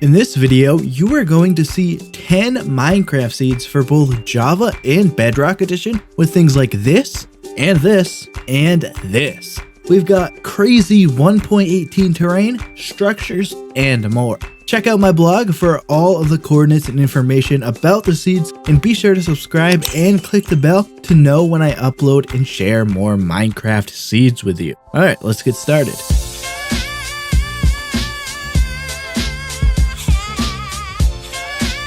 In this video, you are going to see 10 Minecraft seeds for both Java and Bedrock Edition with things like this, and this, and this. We've got crazy 1.18 terrain, structures, and more. Check out my blog for all of the coordinates and information about the seeds, and be sure to subscribe and click the bell to know when I upload and share more Minecraft seeds with you. Alright, let's get started.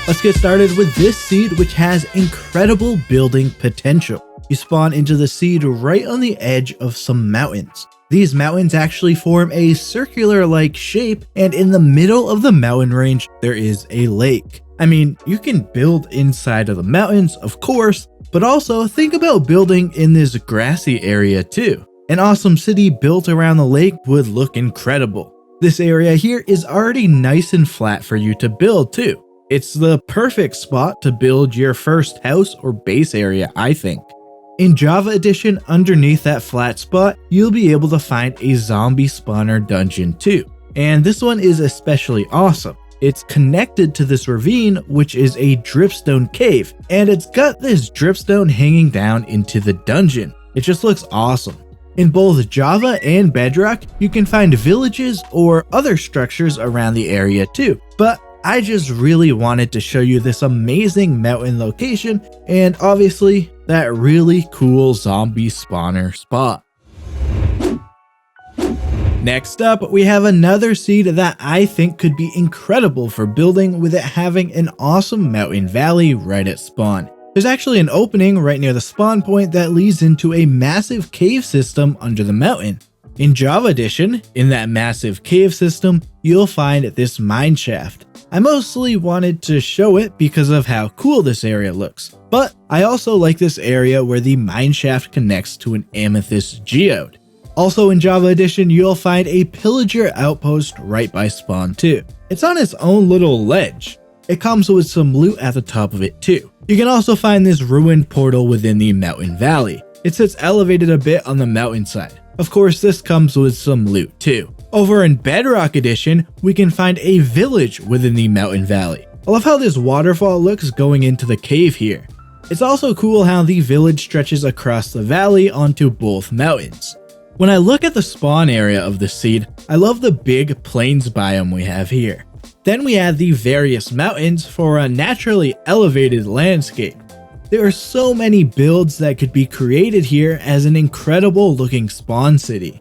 Let's get started with this seed, which has incredible building potential. You spawn into the seed right on the edge of some mountains. These mountains actually form a circular-like shape, and in the middle of the mountain range, there is a lake. I mean, you can build inside of the mountains, of course, but also think about building in this grassy area too. An awesome city built around the lake would look incredible. This area here is already nice and flat for you to build too. It's the perfect spot to build your first house or base area, I think. In Java Edition, underneath that flat spot, you'll be able to find a zombie spawner dungeon too. And this one is especially awesome. It's connected to this ravine, which is a dripstone cave, and it's got this dripstone hanging down into the dungeon. It just looks awesome. In both Java and Bedrock, you can find villages or other structures around the area too, but I just really wanted to show you this amazing mountain location and obviously that really cool zombie spawner spot. Next up, we have another seed that I think could be incredible for building, with it having an awesome mountain valley right at spawn. There's actually an opening right near the spawn point that leads into a massive cave system under the mountain. In Java Edition, in that massive cave system, you'll find this mine shaft. I mostly wanted to show it because of how cool this area looks, but I also like this area where the mine shaft connects to an amethyst geode. Also in Java Edition, you'll find a pillager outpost right by spawn too. It's on its own little ledge. It comes with some loot at the top of it too. You can also find this ruined portal within the mountain valley. It sits elevated a bit on the mountainside. Of course, this comes with some loot too. Over in Bedrock Edition, we can find a village within the mountain valley. I love how this waterfall looks going into the cave here. It's also cool how the village stretches across the valley onto both mountains. When I look at the spawn area of the seed, I love the big plains biome we have here. Then we add the various mountains for a naturally elevated landscape. There are so many builds that could be created here as an incredible looking spawn city.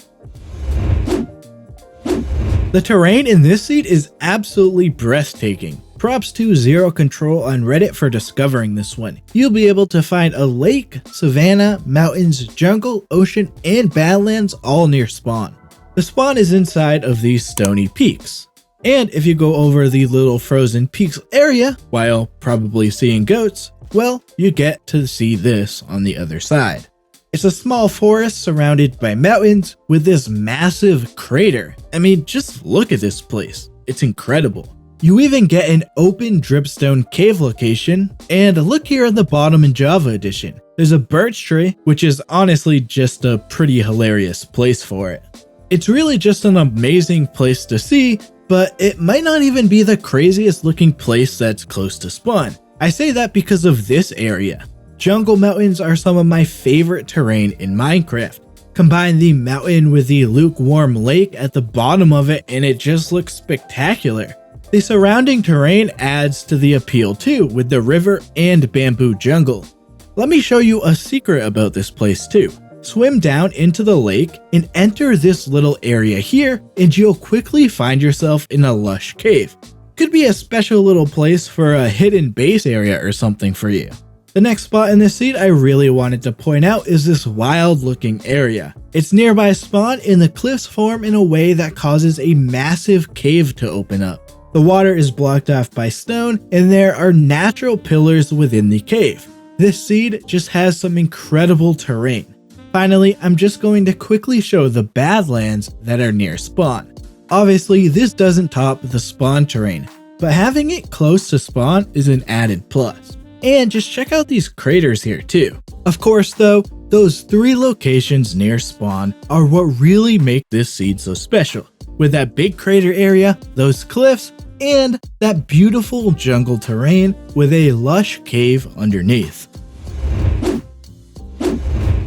The terrain in this seed is absolutely breathtaking. Props to Zero Control on Reddit for discovering this one. You'll be able to find a lake, savanna, mountains, jungle, ocean, and badlands all near spawn. The spawn is inside of these stony peaks. And if you go over the little frozen peaks area, while probably seeing goats, well, you get to see this on the other side. It's a small forest surrounded by mountains with this massive crater. I mean, just look at this place. It's incredible. You even get an open dripstone cave location, and look here at the bottom in Java Edition. There's a birch tree, which is honestly just a pretty hilarious place for it. It's really just an amazing place to see, but it might not even be the craziest looking place that's close to spawn. I say that because of this area. Jungle mountains are some of my favorite terrain in Minecraft. Combine the mountain with the lukewarm lake at the bottom of it and it just looks spectacular. The surrounding terrain adds to the appeal too, with the river and bamboo jungle. Let me show you a secret about this place too. Swim down into the lake and enter this little area here, and you'll quickly find yourself in a lush cave. Could be a special little place for a hidden base area or something for you. The next spot in this seed I really wanted to point out is this wild looking area. It's nearby spawn, and the cliffs form in a way that causes a massive cave to open up. The water is blocked off by stone, and there are natural pillars within the cave. This seed just has some incredible terrain. Finally, I'm just going to quickly show the Badlands that are near spawn. Obviously, this doesn't top the spawn terrain, but having it close to spawn is an added plus. And just check out these craters here too. Of course though, those 3 locations near spawn are what really make this seed so special. With that big crater area, those cliffs, and that beautiful jungle terrain with a lush cave underneath.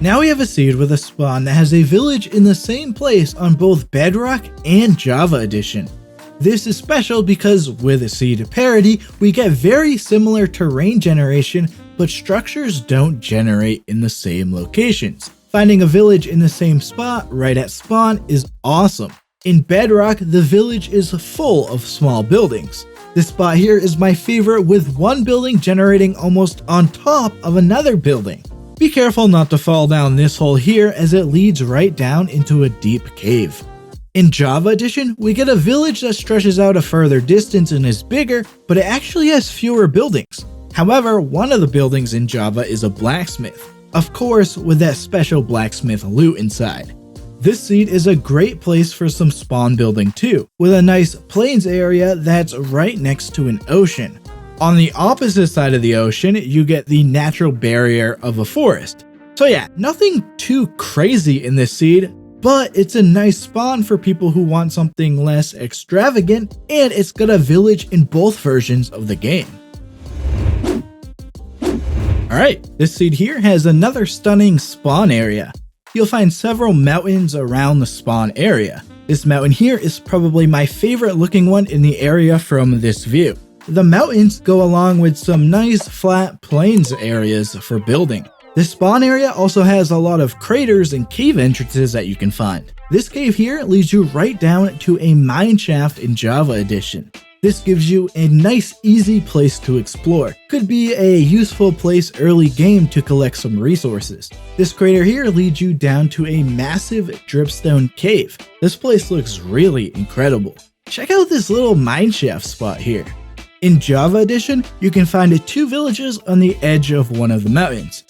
Now we have a seed with a spawn that has a village in the same place on both Bedrock and Java Edition. This is special because with a seed Parity, we get very similar terrain generation, but structures don't generate in the same locations. Finding a village in the same spot right at spawn is awesome. In Bedrock, the village is full of small buildings. This spot here is my favorite, with one building generating almost on top of another building. Be careful not to fall down this hole here, as it leads right down into a deep cave. In Java Edition, we get a village that stretches out a further distance and is bigger, but it actually has fewer buildings. However, one of the buildings in Java is a blacksmith, of course with that special blacksmith loot inside. This seed is a great place for some spawn building too, with a nice plains area that's right next to an ocean. On the opposite side of the ocean, you get the natural barrier of a forest. So yeah, nothing too crazy in this seed, but it's a nice spawn for people who want something less extravagant, and it's got a village in both versions of the game. Alright, this seed here has another stunning spawn area. You'll find several mountains around the spawn area. This mountain here is probably my favorite looking one in the area from this view. The mountains go along with some nice flat plains areas for building. This spawn area also has a lot of craters and cave entrances that you can find. This cave here leads you right down to a mine shaft in Java Edition. This gives you a nice easy place to explore. Could be a useful place early game to collect some resources. This crater here leads you down to a massive dripstone cave. This place looks really incredible. Check out this little mine shaft spot here. In Java Edition, you can find 2 villages on the edge of one of the mountains.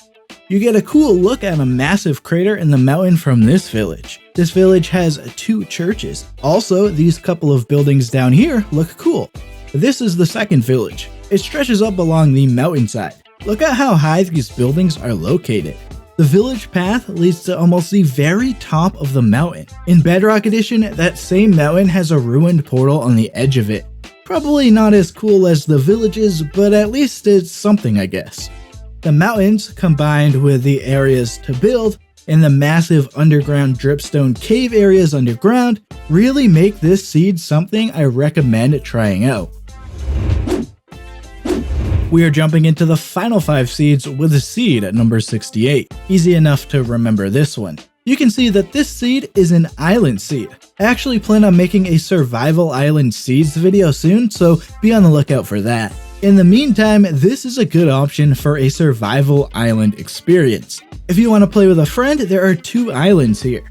You get a cool look at a massive crater in the mountain from this village. This village has 2 churches. Also, these couple of buildings down here look cool. This is the second village. It stretches up along the mountainside. Look at how high these buildings are located. The village path leads to almost the very top of the mountain. In Bedrock Edition, that same mountain has a ruined portal on the edge of it. Probably not as cool as the villages, but at least it's something, I guess. The mountains, combined with the areas to build and the massive underground dripstone cave areas underground, really make this seed something I recommend trying out. We are jumping into the final 5 seeds with a seed at number 68. Easy enough to remember this one. You can see that this seed is an island seed. I actually plan on making a survival island seeds video soon, so be on the lookout for that. In the meantime, this is a good option for a survival island experience. If you want to play with a friend, there are 2 islands here.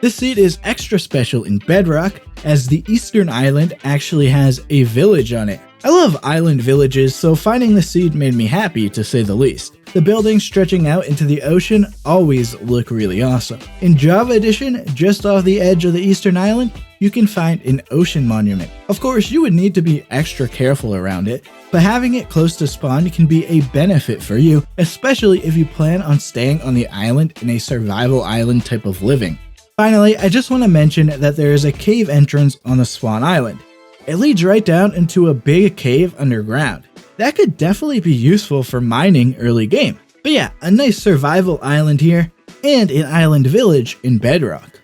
This seed is extra special in Bedrock, as the eastern island actually has a village on it. I love island villages, so finding this seed made me happy, to say the least. The buildings stretching out into the ocean always look really awesome. In Java Edition, just off the edge of the eastern island, you can find an ocean monument. Of course, you would need to be extra careful around it, but having it close to spawn can be a benefit for you, especially if you plan on staying on the island in a survival island type of living. Finally, I just want to mention that there is a cave entrance on the spawn island. It leads right down into a big cave underground. That could definitely be useful for mining early game. But yeah, a nice survival island here, and an island village in Bedrock.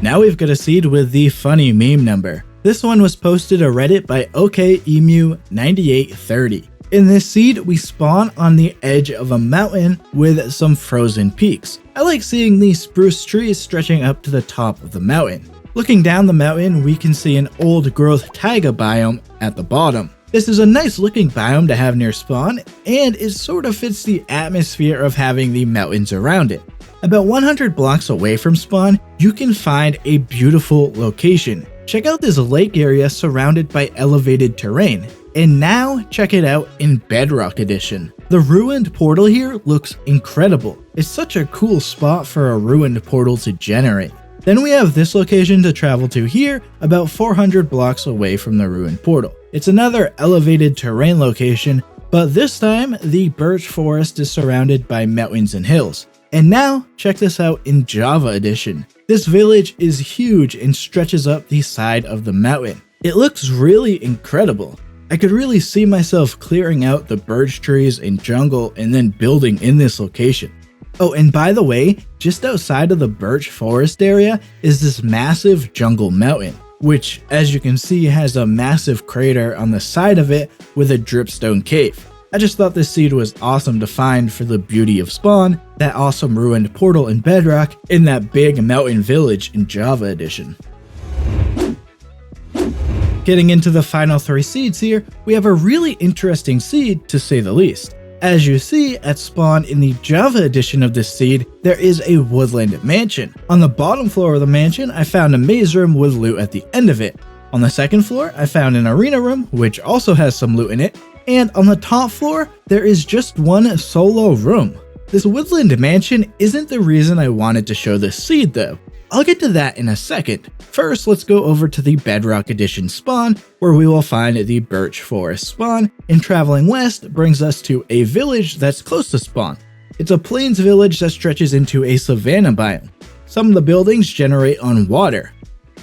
Now we've got a seed with the funny meme number. This one was posted to Reddit by OKEmu9830. In this seed, we spawn on the edge of a mountain with some frozen peaks. I like seeing these spruce trees stretching up to the top of the mountain. Looking down the mountain, we can see an old growth taiga biome at the bottom. This is a nice looking biome to have near spawn, and it sort of fits the atmosphere of having the mountains around it. About 100 blocks away from spawn, you can find a beautiful location. Check out this lake area surrounded by elevated terrain. And now check it out in Bedrock Edition. The ruined portal here looks incredible. It's such a cool spot for a ruined portal to generate. Then we have this location to travel to here, about 400 blocks away from the ruined portal. It's another elevated terrain location, but this time the birch forest is surrounded by mountains and hills. And now check this out in Java Edition. This village is huge and stretches up the side of the mountain. It looks really incredible. I could really see myself clearing out the birch trees and jungle and then building in this location. Oh, and by the way, just outside of the birch forest area is this massive jungle mountain, which, as you can see, has a massive crater on the side of it with a dripstone cave. I just thought this seed was awesome to find for the beauty of spawn, that awesome ruined portal in Bedrock, and that big mountain village in Java Edition. Getting into the final 3 seeds here, we have a really interesting seed to say the least. As you see, at spawn in the Java edition of this seed, there is a woodland mansion. On the bottom floor of the mansion, I found a maze room with loot at the end of it. On the second floor, I found an arena room, which also has some loot in it. And on the top floor, there is just one solo room. This woodland mansion isn't the reason I wanted to show this seed though. I'll get to that in a second. First, let's go over to the Bedrock Edition spawn, where we will find the birch forest spawn, and traveling west brings us to a village that's close to spawn. It's a plains village that stretches into a savanna biome. Some of the buildings generate on water.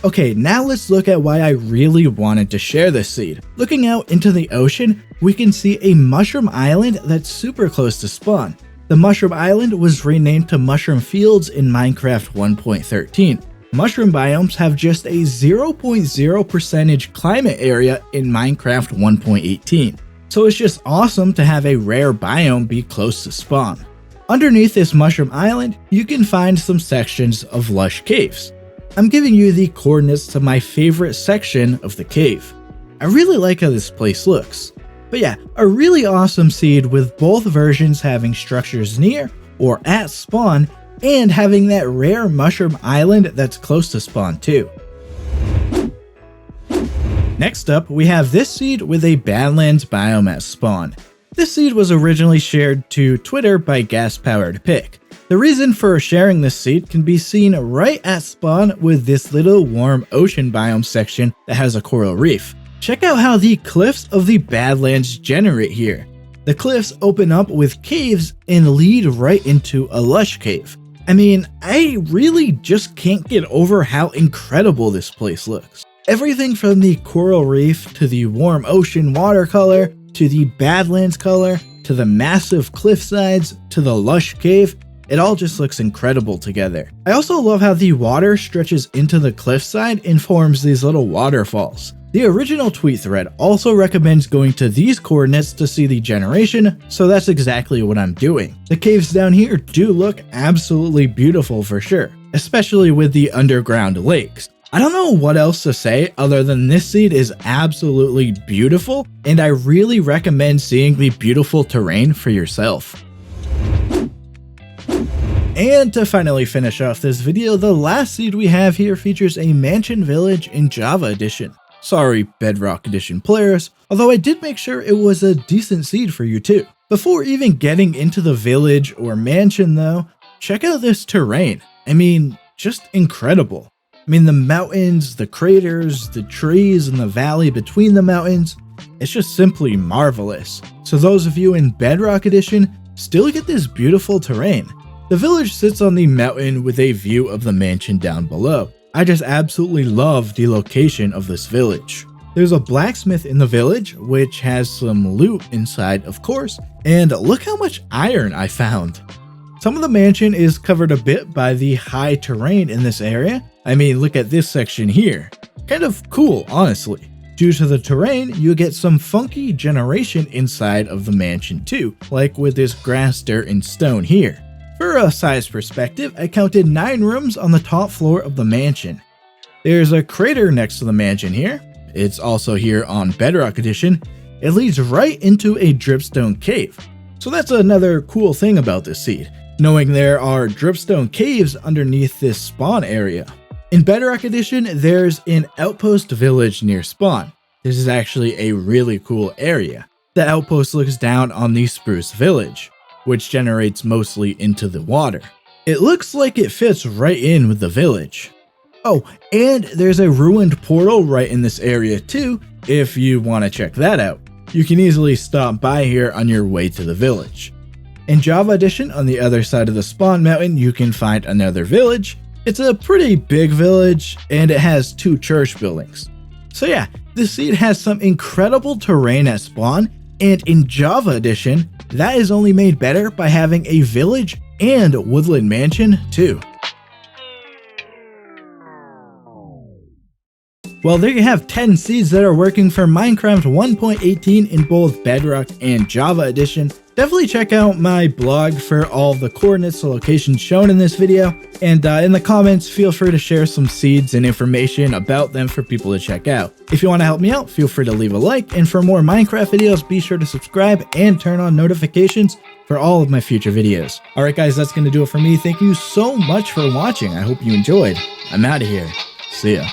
Okay, now let's look at why I really wanted to share this seed. Looking out into the ocean, we can see a mushroom island that's super close to spawn. The mushroom island was renamed to Mushroom Fields in Minecraft 1.13. Mushroom biomes have just a 0.0% climate area in Minecraft 1.18. So it's just awesome to have a rare biome be close to spawn. Underneath this mushroom island, you can find some sections of lush caves. I'm giving you the coordinates to my favorite section of the cave. I really like how this place looks. But yeah, a really awesome seed with both versions having structures near or at spawn and having that rare mushroom island that's close to spawn too. Next up, we have this seed with a Badlands biome at spawn. This seed was originally shared to Twitter by Gas Powered Pick. The reason for sharing this seed can be seen right at spawn with this little warm ocean biome section that has a coral reef. Check out how the cliffs of the Badlands generate here. The cliffs open up with caves and lead right into a lush cave. I mean, I really just can't get over how incredible this place looks. Everything from the coral reef to the warm ocean watercolor to the Badlands color to the massive cliff sides to the lush cave, it all just looks incredible together. I also love how the water stretches into the cliffside and forms these little waterfalls. The original tweet thread also recommends going to these coordinates to see the generation, so that's exactly what I'm doing. The caves down here do look absolutely beautiful for sure, especially with the underground lakes. I don't know what else to say other than this seed is absolutely beautiful, and I really recommend seeing the beautiful terrain for yourself. And to finally finish off this video, the last seed we have here features a mansion village in Java Edition. Sorry, Bedrock Edition players, although I did make sure it was a decent seed for you too. Before even getting into the village or mansion though, check out this terrain. I mean, just incredible. I mean, the mountains, the craters, the trees, and the valley between the mountains, it's just simply marvelous. So those of you in Bedrock Edition still get this beautiful terrain. The village sits on the mountain with a view of the mansion down below. I just absolutely love the location of this village. There's a blacksmith in the village, which has some loot inside, of course, and look how much iron I found. Some of the mansion is covered a bit by the high terrain in this area. I mean, look at this section here. Kind of cool, honestly. Due to the terrain, you get some funky generation inside of the mansion too, like with this grass, dirt, and stone here. For a size perspective, I counted 9 rooms on the top floor of the mansion. There's a crater next to the mansion here. It's also here on Bedrock Edition. It leads right into a dripstone cave. So that's another cool thing about this seed, knowing there are dripstone caves underneath this spawn area. In Bedrock Edition, there's an outpost village near spawn. This is actually a really cool area. The outpost looks down on the spruce village, which generates mostly into the water. It looks like it fits right in with the village. Oh, and there's a ruined portal right in this area too, if you want to check that out. You can easily stop by here on your way to the village. In Java Edition, on the other side of the spawn mountain, you can find another village, It's a pretty big village, and it has 2 church buildings. So yeah, this seed has some incredible terrain at spawn, and in Java Edition, that is only made better by having a village and woodland mansion too. Well, there you have 10 seeds that are working for Minecraft 1.18 in both Bedrock and Java Edition. Definitely check out my blog for all the coordinates and locations shown in this video, and in the comments feel free to share some seeds and information about them for people to check out. If you want to help me out, feel free to leave a like, and for more Minecraft videos be sure to subscribe and turn on notifications for all of my future videos. Alright guys, that's going to do it for me. Thank you so much for watching. I hope you enjoyed. I'm out of here. See ya.